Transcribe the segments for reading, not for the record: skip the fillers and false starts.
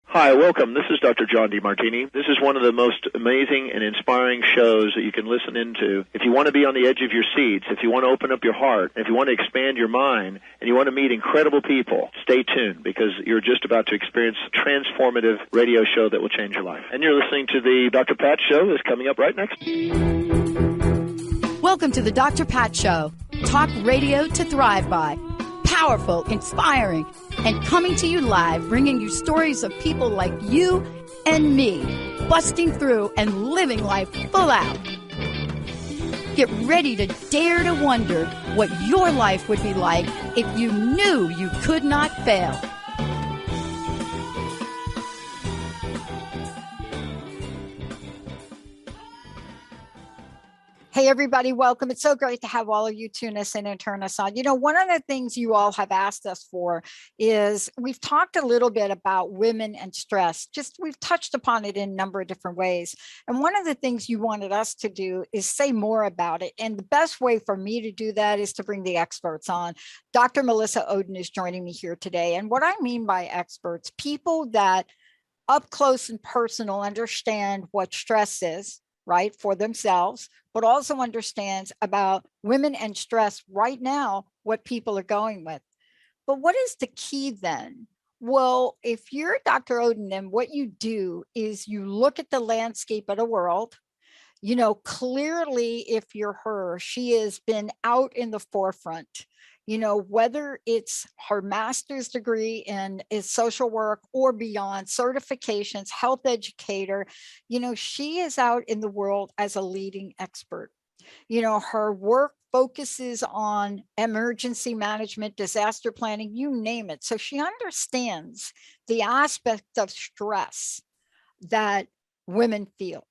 Hi, welcome. This is Dr. John DeMartini. This is one of the most amazing and inspiring shows that you can listen into. If you want to be on the edge of your seats, if you want to open up your heart, if you want to expand your mind, and you want to meet incredible people, stay tuned because you're just about to experience a transformative radio show that will change your life. And you're listening to the Dr. Pat Show that's coming up right next. Welcome to the Dr. Pat Show. Talk radio to thrive by. Powerful, inspiring, and coming to you live, bringing you stories of people like you and me, busting through and living life full out. Get ready to dare to wonder what your life would be like if you knew you could not fail. Hey, everybody, welcome. It's so great to have all of you tune us in and turn us on. You know, one of the things you all have asked us for is we've talked a little bit about women and stress. We've touched upon it in a number of different ways. And one of the things you wanted us to do is say more about it. And the best way for me to do that is to bring the experts on. Dr. Melissa Oden is joining me here today. And what I mean by experts, people that up close and personal understand what stress is, right, for themselves, but also understands about women and stress right now, what people are going with. But what is the key then? Well, if you're Dr. Oden, then what you do is you look at the landscape of the world. You know, clearly, if you're her, she has been out in the forefront. You know, whether it's her master's degree in social work or beyond, certifications, health educator, you know, she is out in the world as a leading expert. You know, her work focuses on emergency management, disaster planning, you name it. So she understands the aspect of stress that women feel.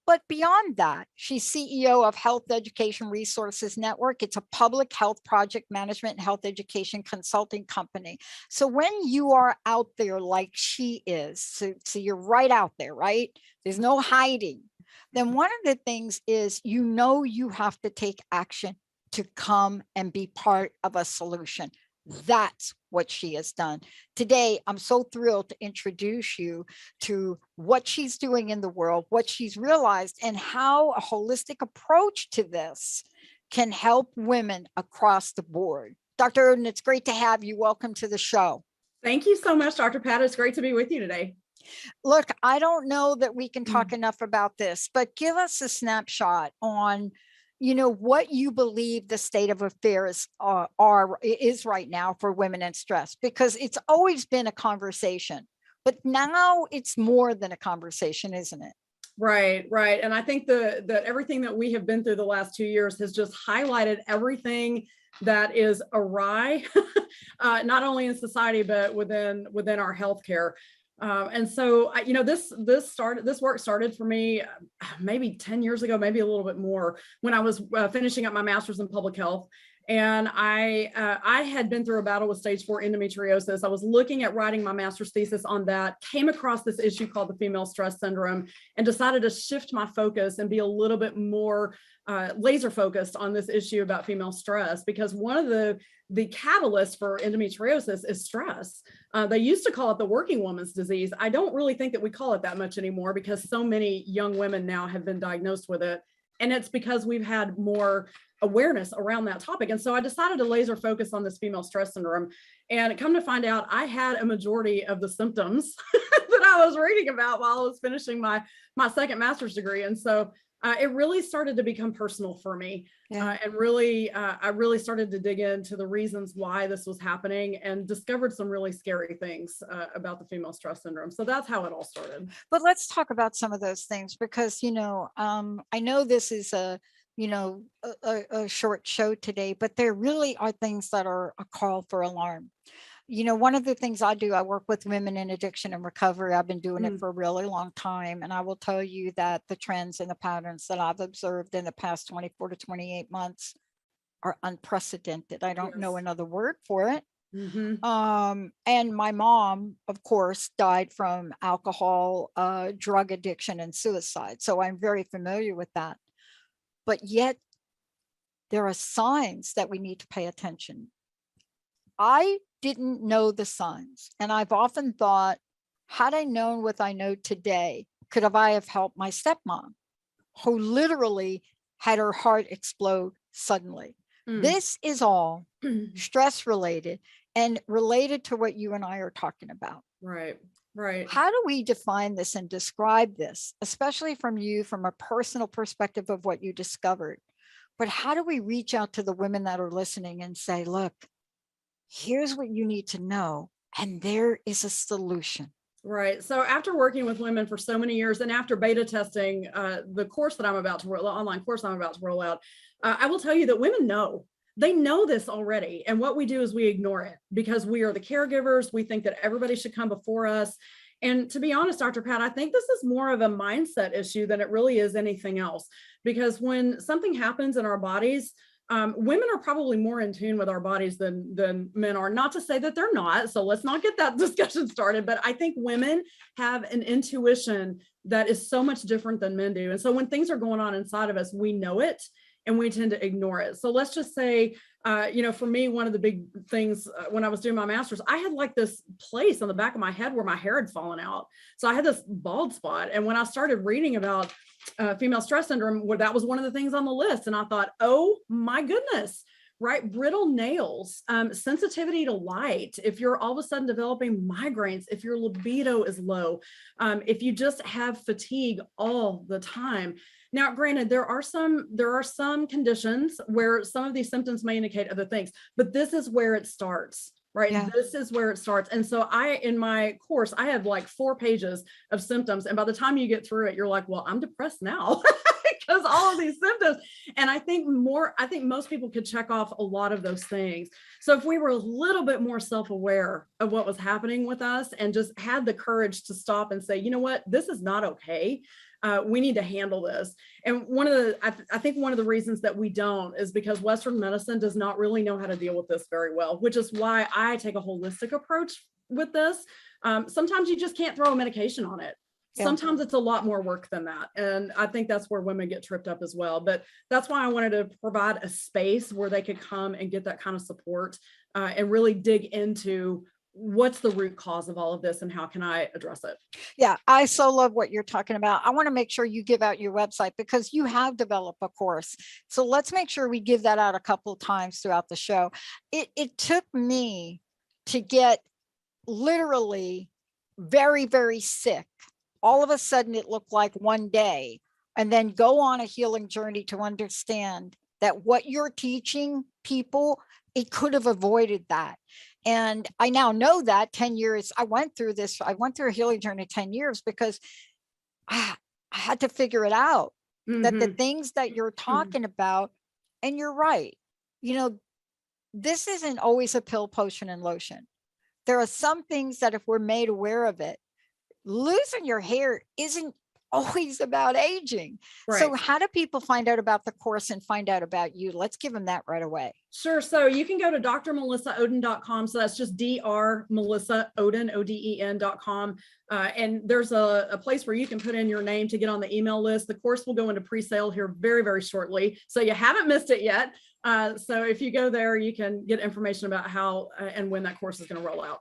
But beyond that, she's CEO of Health Education Resources Network. It's a public health project management and health education consulting company. So when you are out there like she is, so you're right out there, right? There's no hiding. Then one of the things is, you know, you have to take action to come and be part of a solution. That's what she has done. Today, I'm so thrilled to introduce you to what she's doing in the world, what she's realized, and how a holistic approach to this can help women across the board. Dr. Oden, it's great to have you. Welcome to the show. Thank you so much, Dr. Pat. It's great to be with you today. Look, I don't know that we can talk enough about this, but give us a snapshot on, you know, what you believe the state of affairs is right now for women and stress, because it's always been a conversation, but now it's more than a conversation, isn't it? Right. And I think that everything that we have been through the last 2 years has just highlighted everything that is awry, not only in society, but within our healthcare. And so, you know, this work started for me maybe 10 years ago, maybe a little bit more, when I was finishing up my master's in public health. And I had been through a battle with stage 4 endometriosis. I was looking at writing my master's thesis on that, came across this issue called the female stress syndrome, and decided to shift my focus and be a little bit more laser focused on this issue about female stress, because one of the catalysts for endometriosis is stress. They used to call it the working woman's disease. I don't really think that we call it that much anymore, because so many young women now have been diagnosed with it. And it's because we've had more awareness around that topic. And so I decided to laser focus on this female stress syndrome. And come to find out, I had a majority of the symptoms that I was reading about while I was finishing my second master's degree. And so it really started to become personal for me. Yeah. And really, I really started to dig into the reasons why this was happening, and discovered some really scary things about the female stress syndrome. So that's how it all started. But let's talk about some of those things, because, you know, I know this is a short show today, but there really are things that are a call for alarm. You know, one of the things I do, I work with women in addiction and recovery. I've been doing it for a really long time. And I will tell you that the trends and the patterns that I've observed in the past 24 to 28 months are unprecedented. I don't know another word for it. And my mom, of course, died from alcohol, drug addiction, and suicide. So I'm very familiar with that. But yet there are signs that we need to pay attention. I didn't know the signs. And I've often thought, had I known what I know today, could I have helped my stepmom, who literally had her heart explode suddenly? This is all stress related and related to what you and I are talking about. Right. Right. How do we define this and describe this, especially from you, from a personal perspective of what you discovered? But how do we reach out to the women that are listening and say, look, here's what you need to know, and there is a solution? Right. So after working with women for so many years, and after beta testing the course that I'm about to roll, the online course I'm about to roll out, I will tell you that women know. They know this already. And what we do is we ignore it because we are the caregivers. We think that everybody should come before us. And to be honest, Dr. Pat, I think this is more of a mindset issue than it really is anything else. Because when something happens in our bodies, women are probably more in tune with our bodies than men are. Not to say that they're not, so let's not get that discussion started, but I think women have an intuition that is so much different than men do. And so when things are going on inside of us, we know it and we tend to ignore it. So let's just say, for me, one of the big things when I was doing my master's, I had like this place on the back of my head where my hair had fallen out. So I had this bald spot. And when I started reading about female stress syndrome, that was one of the things on the list. And I thought, oh my goodness, right? Brittle nails, sensitivity to light. If you're all of a sudden developing migraines, if your libido is low, if you just have fatigue all the time. Now, granted, there are some conditions where some of these symptoms may indicate other things, but this is where it starts. Right. Yeah. This is where it starts. And so in my course, I have like 4 pages of symptoms. And by the time you get through it, you're like, well, I'm depressed now because all of these symptoms. And I think most people could check off a lot of those things. So if we were a little bit more self-aware of what was happening with us and just had the courage to stop and say, you know what, this is not okay. We need to handle this. And I think one of the reasons that we don't is because Western medicine does not really know how to deal with this very well, which is why I take a holistic approach with this. Sometimes you just can't throw a medication on it. Yeah. Sometimes it's a lot more work than that. And I think that's where women get tripped up as well. But that's why I wanted to provide a space where they could come and get that kind of support and really dig into what's the root cause of all of this and how can I address it? Yeah, I so love what you're talking about. I want to make sure you give out your website because you have developed a course. So let's make sure we give that out a couple of times throughout the show. It took me to get literally very, very sick. All of a sudden it looked like one day, and then go on a healing journey to understand that what you're teaching people, it could have avoided that. And I now know that 10 years, I went through a healing journey 10 years because I had to figure it out, that the things that you're talking about, and you're right, this isn't always a pill, potion, and lotion. There are some things that if we're made aware of it, losing your hair isn't always about aging. Right. So how do people find out about the course and find out about you? Let's give them that right away. Sure. So you can go to drmelissaoden.com. So that's just drmelissaoden, ODEN.com. And there's a place where you can put in your name to get on the email list. The course will go into pre-sale here very, very shortly. So you haven't missed it yet. So if you go there, you can get information about how and when that course is going to roll out.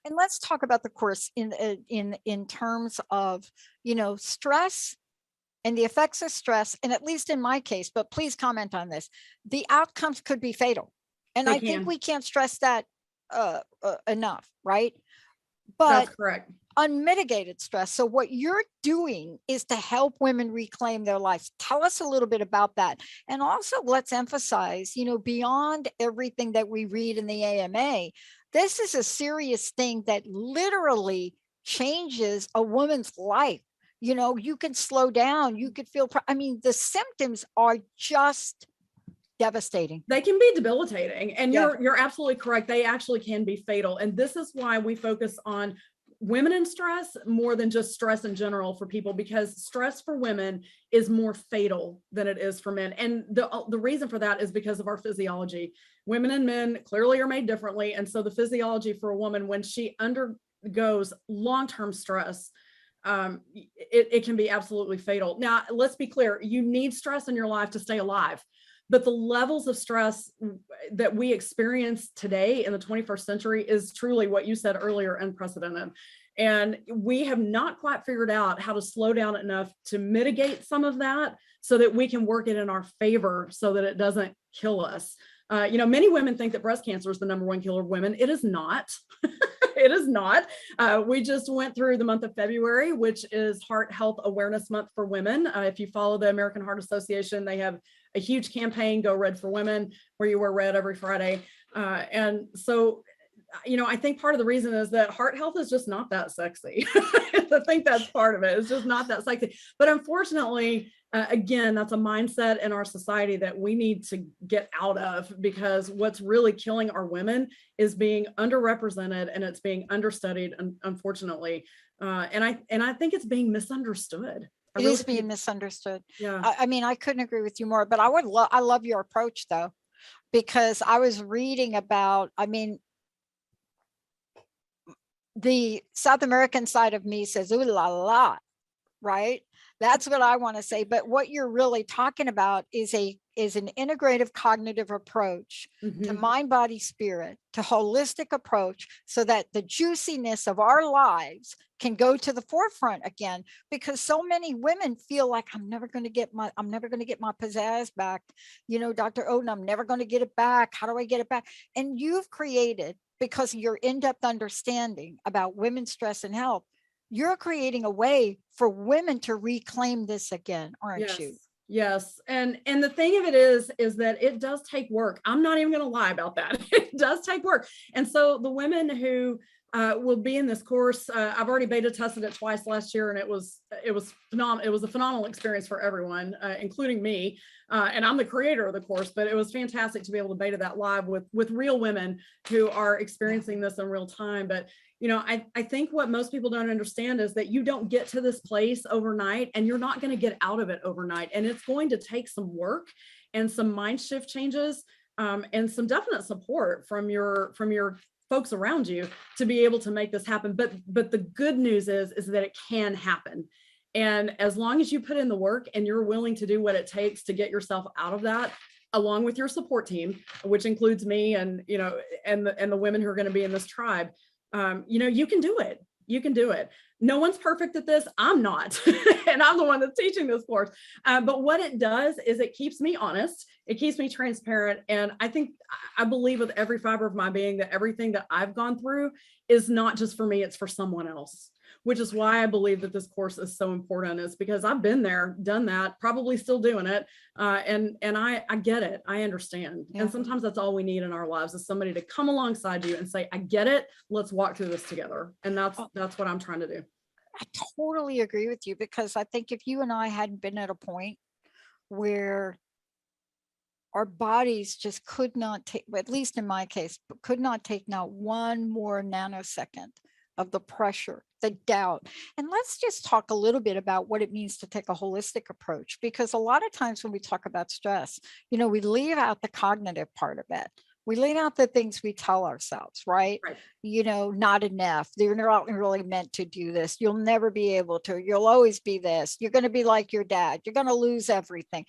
And let's talk about the course in terms of, stress and the effects of stress. And at least in my case, but please comment on this, the outcomes could be fatal. And I think we can't stress that enough, right? But that's correct. Unmitigated stress. So what you're doing is to help women reclaim their lives. Tell us a little bit about that. And also let's emphasize, beyond everything that we read in the AMA, this is a serious thing that literally changes a woman's life. You can slow down, you could feel, the symptoms are just devastating. They can be debilitating. And you're absolutely correct. They actually can be fatal. And this is why we focus on women in stress more than just stress in general for people, because stress for women is more fatal than it is for men. And the reason for that is because of our physiology. Women and men clearly are made differently. And so the physiology for a woman, when she undergoes long-term stress, it can be absolutely fatal. Now, let's be clear, you need stress in your life to stay alive. But the levels of stress that we experience today in the 21st century is truly what you said earlier, unprecedented. And we have not quite figured out how to slow down enough to mitigate some of that so that we can work it in our favor so that it doesn't kill us. Many women think that breast cancer is the #1 killer of women. It is not. It is not. We just went through the month of February, which is Heart Health Awareness Month for women. If you follow the American Heart Association, they have a huge campaign, Go Red for Women, where you wear red every Friday. And so, I think part of the reason is that heart health is just not that sexy. I think that's part of it. It's just not that sexy. But unfortunately, again, that's a mindset in our society that we need to get out of, because what's really killing our women is being underrepresented, and it's being understudied, unfortunately. And I think it's being misunderstood. It is being misunderstood. Yeah. I mean, I couldn't agree with you more, but I love your approach though, because I was reading about, the South American side of me says, ooh la la, right? That's what I want to say. But what you're really talking about is an integrative cognitive approach to mind, body, spirit, to holistic approach, so that the juiciness of our lives can go to the forefront again. Because so many women feel like, I'm never going to get my pizzazz back. Dr. Oden, I'm never going to get it back. How do I get it back? And you've created, because of your in-depth understanding about women's stress and health, you're creating a way for women to reclaim this again, aren't you? Yes. And the thing of it is that it does take work. I'm not even going to lie about that. It does take work. And so the women who will be in this course, I've already beta tested it twice last year, and it was phenomenal. It was a phenomenal experience for everyone, including me. And I'm the creator of the course, but it was fantastic to be able to beta that live with real women who are experiencing this in real time. But I think what most people don't understand is that you don't get to this place overnight, and you're not going to get out of it overnight. And it's going to take some work and some mind shift changes, and some definite support from your folks around you to be able to make this happen. But the good news is that it can happen. And as long as you put in the work and you're willing to do what it takes to get yourself out of that, along with your support team, which includes me and the women who are going to be in this tribe, you can do it. You can do it. No one's perfect at this. I'm not, and I'm the one that's teaching this course. But what it does is it keeps me honest. It keeps me transparent. And I believe with every fiber of my being that everything that I've gone through is not just for me, it's for someone else, which is why I believe that this course is so important, is because I've been there, done that, probably still doing it. And I get it. I understand. Yeah. And sometimes that's all we need in our lives, is somebody to come alongside you and say, I get it. Let's walk through this together. And that's what I'm trying to do. I totally agree with you, because I think if you and I hadn't been at a point where our bodies just could not take, at least in my case, could not take not one more nanosecond of the pressure, the doubt. And let's just talk a little bit about what it means to take a holistic approach, because a lot of times when we talk about stress, we leave out the cognitive part of it. We leave out the things we tell ourselves, right? Not enough. You're not really meant to do this. You'll never be able to. You'll always be this. You're going to be like your dad. You're going to lose everything.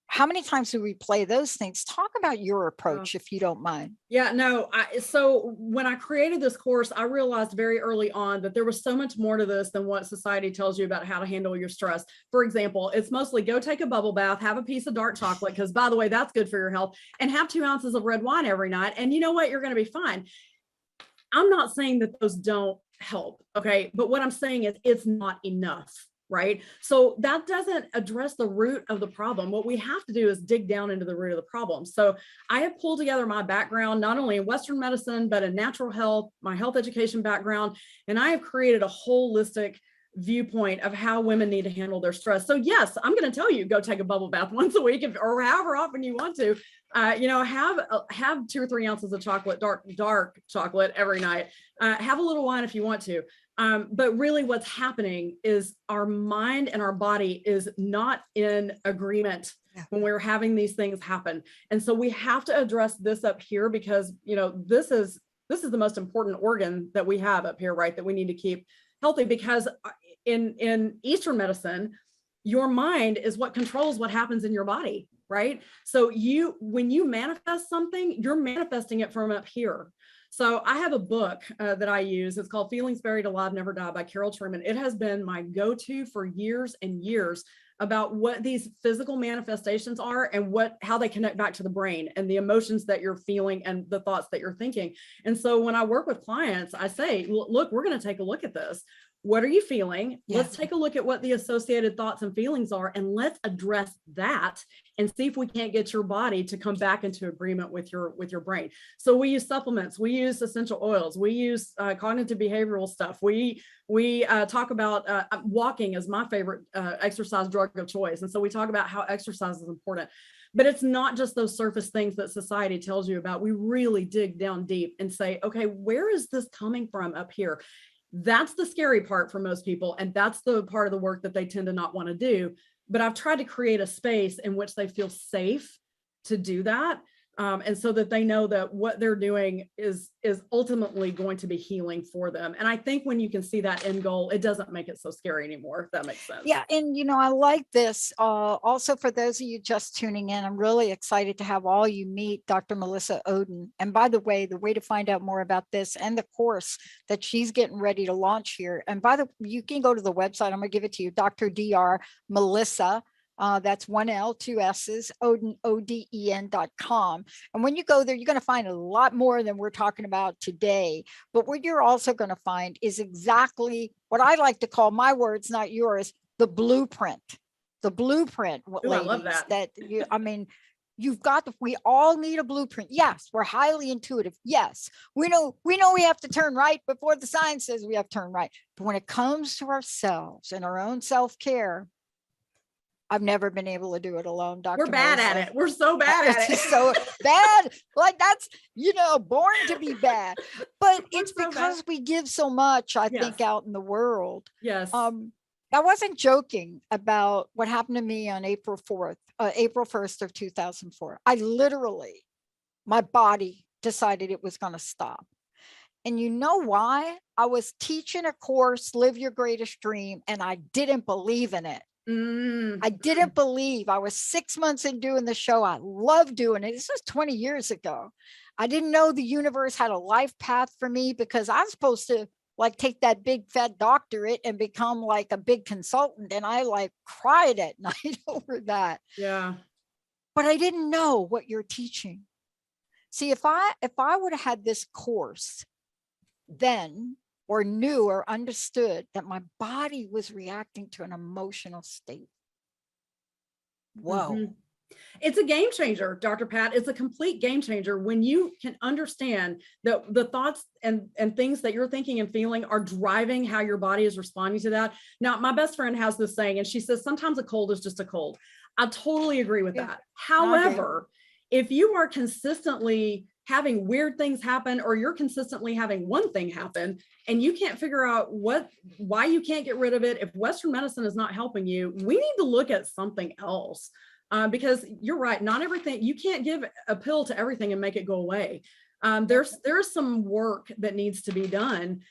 How many times do we play those things? Talk about your approach, if you don't mind. Yeah, no. So when I created this course, I realized very early on that there was so much more to this than what society tells you about how to handle your stress. For example, it's mostly go take a bubble bath, have a piece of dark chocolate, because by the way, that's good for your health, and have 2 ounces of red wine every night. And you know what? You're going to be fine. I'm not saying that those don't help. Okay. But what I'm saying is it's not enough. Right. So that doesn't address the root of the problem. What we have to do is dig down into the root of the problem. So I have pulled together my background, not only in Western medicine, but in natural health, my health education background, and I have created a holistic viewpoint of how women need to handle their stress. So yes, I'm going to tell you, go take a bubble bath once a week, or however often you want to. Have 2 or 3 ounces of chocolate, dark chocolate every night. Have a little wine if you want to. But really what's happening is our mind and our body is not in agreement when we're having these things happen. And so we have to address this up here, because, this is the most important organ that we have up here, right? That we need to keep healthy, because in Eastern medicine, your mind is what controls what happens in your body, right? So when you manifest something, you're manifesting it from up here. So I have a book that I use. It's called Feelings Buried Alive, Never Die by Carol Truman. It has been my go-to for years and years about what these physical manifestations are and how they connect back to the brain and the emotions that you're feeling and the thoughts that you're thinking. And so when I work with clients, I say, look, we're going to take a look at this. What are you feeling? Yes. Let's take a look at what the associated thoughts and feelings are, and let's address that and see if we can't get your body to come back into agreement with your brain. So we use supplements, we use essential oils, we use cognitive behavioral stuff. We talk about walking as my favorite exercise drug of choice. And so we talk about how exercise is important. But it's not just those surface things that society tells you about. We really dig down deep and say, okay, where is this coming from up here? That's the scary part for most people. And that's the part of the work that they tend to not want to do. But I've tried to create a space in which they feel safe to do that. And so that they know that what they're doing is ultimately going to be healing for them. And I think when you can see that end goal, it doesn't make it so scary anymore, if that makes sense. Yeah. And, I like this. Also, for those of you just tuning in, I'm really excited to have all you meet Dr. Melissa Oden. And by the way to find out more about this and the course that she's getting ready to launch here. And you can go to the website. I'm going to give it to you, Dr. Dr. Melissa. That's 1 L, 2 S's, Oden, ODEN.com. And when you go there, you're going to find a lot more than we're talking about today. But what you're also going to find is exactly what I like to call, my words, not yours, the blueprint. The blueprint, Ooh, I love that. We all need a blueprint. Yes, we're highly intuitive. Yes, we know we have to turn right before the sign says we have to turn right. But when it comes to ourselves and our own self-care, I've never been able to do it alone, Dr. We're bad Melissa. at it. We're so bad at it. So bad. Like that's, born to be bad. But it's so because we give so much, I think, out in the world. Yes. I wasn't joking about what happened to me on April 1st of 2004. I literally, my body decided it was going to stop. And you know why? I was teaching a course, Live Your Greatest Dream, and I didn't believe in it. I didn't believe. I was 6 months in doing the show. I loved doing it. This was 20 years ago. I didn't know the universe had a life path for me, because I was supposed to take that big fat doctorate and become like a big consultant. And I cried at night over that. Yeah. But I didn't know what you're teaching. See, if I would have had this course then, or knew or understood that my body was reacting to an emotional state. Whoa. Mm-hmm. It's a game changer, Dr. Pat. It's a complete game changer when you can understand that the thoughts and things that you're thinking and feeling are driving how your body is responding to that. Now, my best friend has this saying, and she says, sometimes a cold is just a cold. I totally agree with that. However, if you are consistently having weird things happen, or you're consistently having one thing happen and you can't figure out why you can't get rid of it, if Western medicine is not helping you, we need to look at something else. Because you're right, not everything, you can't give a pill to everything and make it go away. There's some work that needs to be done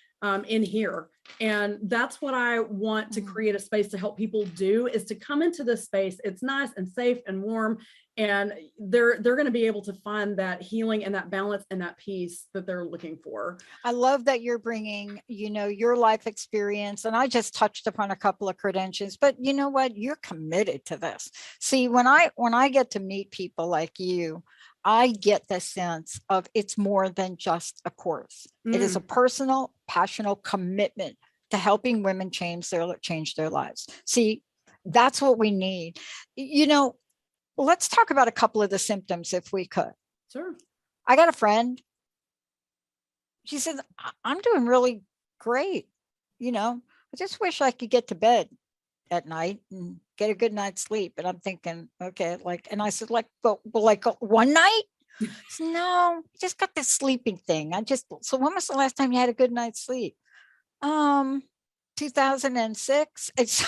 in here. And that's what I want to create a space to help people do, is to come into this space. It's nice and safe and warm, and they're going to be able to find that healing and that balance and that peace that they're looking for. I love that you're bringing, your life experience. And I just touched upon a couple of credentials, but you know what? You're committed to this. See, when I get to meet people like you, I get the sense of it's more than just a course. It is a personal, passionate commitment to helping women change their lives. See, that's what we need. Let's talk about a couple of the symptoms if we could. Sure. I got a friend. She said, I'm doing really great. I just wish I could get to bed at night and get a good night's sleep. And I'm thinking, okay, like, and I said, like, but like one night? So, no, I just got this sleeping thing. So when was the last time you had a good night's sleep? 2006. It's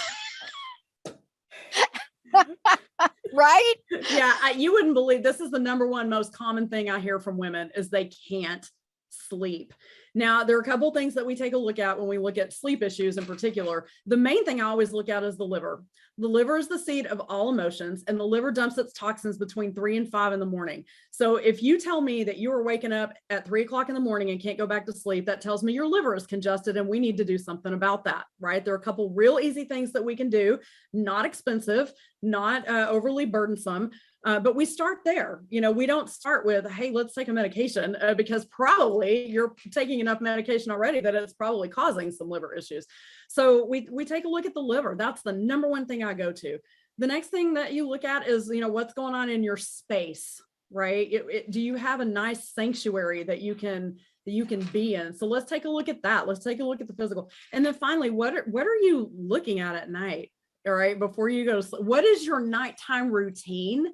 right. Yeah, you wouldn't believe this is the number one most common thing I hear from women is they can't sleep. Now, there are a couple things that we take a look at when we look at sleep issues in particular. The main thing I always look at is the liver. The liver is the seat of all emotions, and the liver dumps its toxins between 3 and 5 in the morning. So if you tell me that you are waking up at 3 o'clock in the morning and can't go back to sleep, that tells me your liver is congested and we need to do something about that, right? There are a couple real easy things that we can do, not expensive, not overly burdensome. But we start there. We don't start with, hey, let's take a medication because probably you're taking enough medication already that it's probably causing some liver issues. So we take a look at the liver. That's the number one thing I go to. The next thing that you look at is, what's going on in your space, right? Do you have a nice sanctuary that you can be in? So let's take a look at that. Let's take a look at the physical. And then finally, what are you looking at night? All right, before you go to sleep, what is your nighttime routine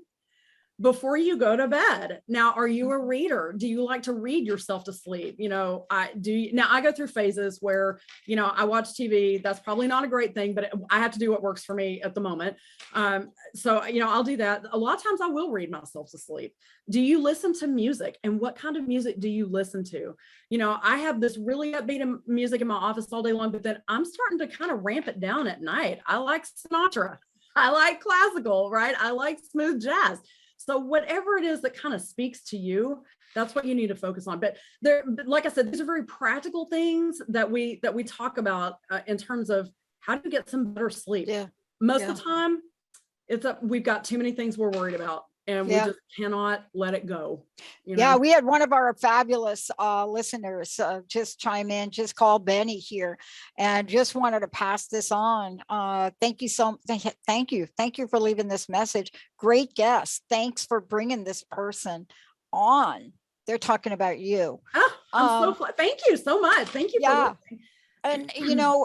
before you go to bed? Now, are you a reader? Do you like to read yourself to sleep? Now I go through phases where, I watch TV. That's probably not a great thing, but I have to do what works for me at the moment. So, I'll do that. A lot of times I will read myself to sleep. Do you listen to music? And what kind of music do you listen to? I have this really upbeat music in my office all day long, but then I'm starting to kind of ramp it down at night. I like Sinatra. I like classical, right? I like smooth jazz. So whatever it is that kind of speaks to you, that's what you need to focus on. But like I said, these are very practical things that we talk about in terms of how to get some better sleep. Yeah. Most of the time, we've got too many things we're worried about, and we just cannot let it go. Yeah, we had one of our fabulous listeners just chime in, just call Benny here, and just wanted to pass this on. Thank you thank you for leaving this message. Great guest. Thanks for bringing this person on. They're talking about you. Oh, I'm so thank you so much. Thank you. Yeah. For listening. And,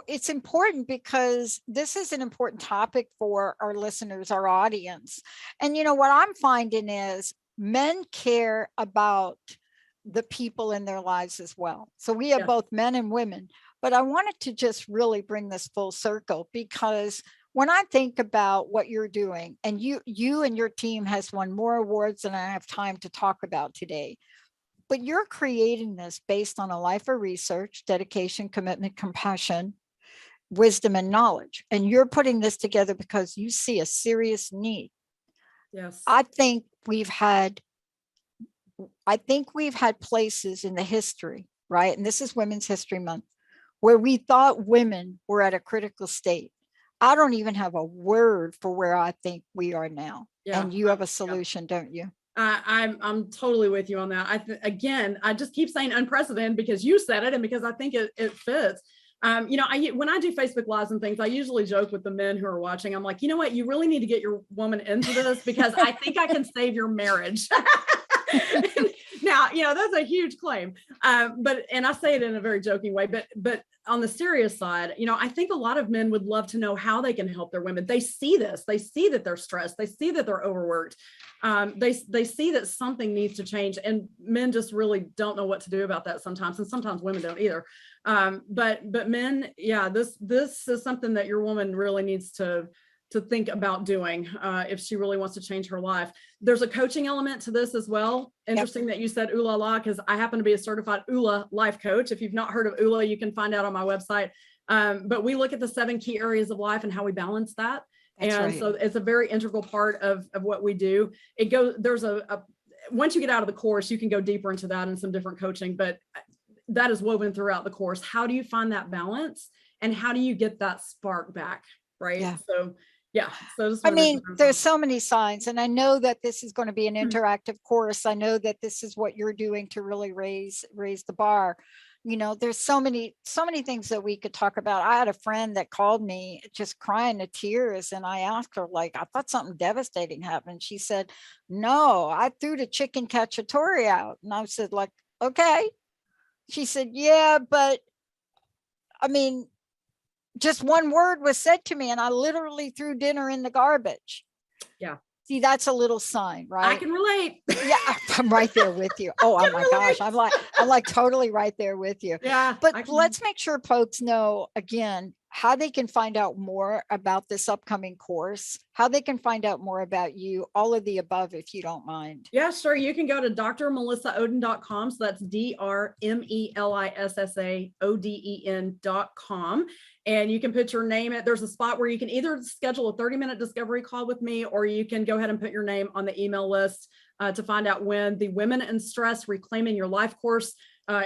it's important because this is an important topic for our listeners, our audience. And, what I'm finding is men care about the people in their lives as well. So we have both men and women, but I wanted to just really bring this full circle because when I think about what you're doing, and you and your team has won more awards than I have time to talk about today, but you're creating this based on a life of research, dedication, commitment, compassion, wisdom, and knowledge. And you're putting this together because you see a serious need. Yes. I think we've had places in the history, right? And this is Women's History Month, where we thought women were at a critical state. I don't even have a word for where I think we are now. Yeah. And you have a solution, don't you? I'm totally with you on that. I just keep saying unprecedented because you said it and because I think it fits. When I do Facebook Lives and things, I usually joke with the men who are watching. I'm like, you know what? You really need to get your woman into this because I think I can save your marriage. Now, that's a huge claim. And I say it in a very joking way, but on the serious side, I think a lot of men would love to know how they can help their women. They see this, they see that they're stressed, they see that they're overworked. They see that something needs to change, and men just really don't know what to do about that sometimes. And sometimes women don't either. But men, this is something that your woman really needs to think about doing if she really wants to change her life. There's a coaching element to this as well. Interesting that you said ooh la la, because I happen to be a certified OOLA life coach. If you've not heard of OOLA, you can find out on my website. But we look at the 7 key areas of life and how we balance that. So it's a very integral part of what we do. There's once you get out of the course, you can go deeper into that and some different coaching, but that is woven throughout the course. How do you find that balance and how do you get that spark back? Right. Yeah. So there's so many signs, and I know that this is going to be an interactive course. I know that this is what you're doing to really raise the bar. There's so many things that we could talk about. I had a friend that called me just crying to tears, and I asked her, like, I thought something devastating happened. She said, no, I threw the chicken cacciatore out. And I said, like, okay. She said, yeah, but just one word was said to me and I literally threw dinner in the garbage. Yeah. See, that's a little sign, right? I can relate. Yeah, I'm right there with you. Oh my gosh, I'm like totally right there with you. Yeah. But let's make sure folks know again how they can find out more about this upcoming course, how they can find out more about you, all of the above, if you don't mind. Yeah, sure. You can go to drmelissaoden.com. So that's drmelissaoden.com. And you can put your name at, there's a spot where you can either schedule a 30-minute discovery call with me, or you can go ahead and put your name on the email list to find out when the Women in Stress Reclaiming Your Life course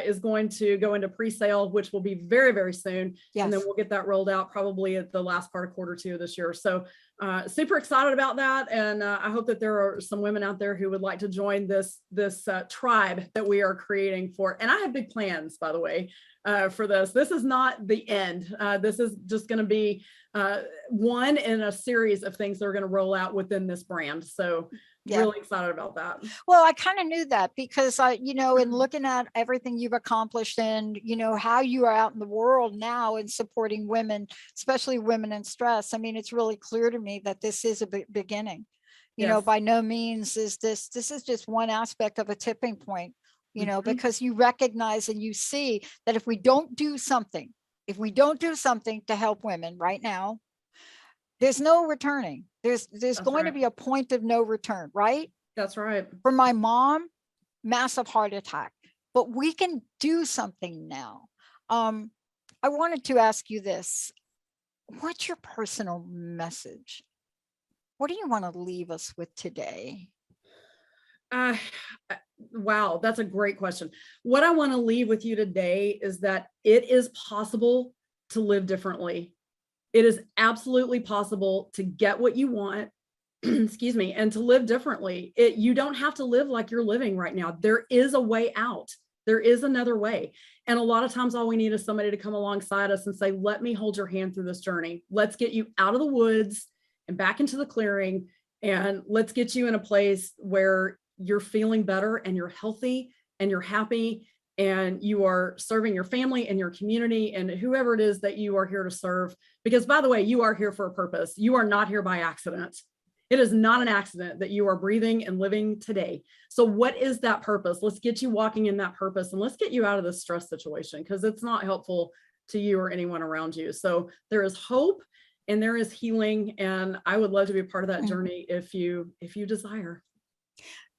is going to go into pre-sale, which will be very, very soon. Yes. And then we'll get that rolled out probably at the last part of Q2 of this year. So super excited about that. And I hope that there are some women out there who would like to join this tribe that we are creating for. And I have big plans, by the way, for this. This is not the end. This is just going to be one in a series of things that are going to roll out within this brand. So really excited about that. Well, I kind of knew that because in looking at everything you've accomplished and, how you are out in the world now and supporting women, especially women in stress. I mean, it's really clear to me that this is a beginning, by no means is this is just one aspect of a tipping point, because you recognize and you see that if we don't do something to help women right now, there's no returning. There's going to be a point of no return, right? That's right. For my mom, massive heart attack, but we can do something now. I wanted to ask you this. What's your personal message? What do you want to leave us with today? Wow, that's a great question. What I want to leave with you today is that it is possible to live differently. It is absolutely possible to get what you want, excuse me, and to live differently. You don't have to live like you're living right now. There is a way out. There is another way. And a lot of times all we need is somebody to come alongside us and say, let me hold your hand through this journey. Let's get you out of the woods and back into the clearing. And let's get you in a place where you're feeling better and you're healthy and you're happy and you are serving your family and your community and whoever it is that you are here to serve. Because by the way, you are here for a purpose. You are not here by accident. It is not an accident that you are breathing and living today. So what is that purpose? Let's get you walking in that purpose and let's get you out of this stress situation because it's not helpful to you or anyone around you. So there is hope and there is healing. And I would love to be a part of that journey if you desire.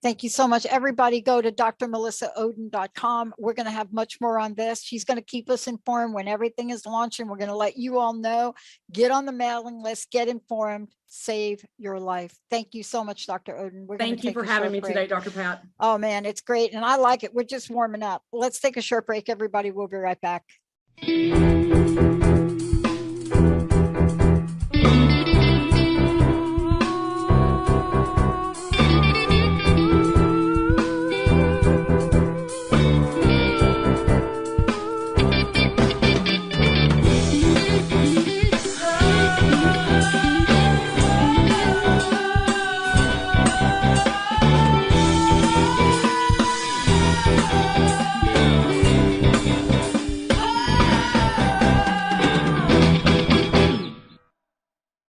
Thank you so much. Everybody go to drmelissaoden.com. We're going to have much more on this. She's going to keep us informed when everything is launching. We're going to let you all know. Get on the mailing list, get informed, save your life. Thank you so much, Dr. Oden. Thank you for having me today, Dr. Pat. Oh man, it's great. And I like it. We're just warming up. Let's take a short break, everybody. We'll be right back.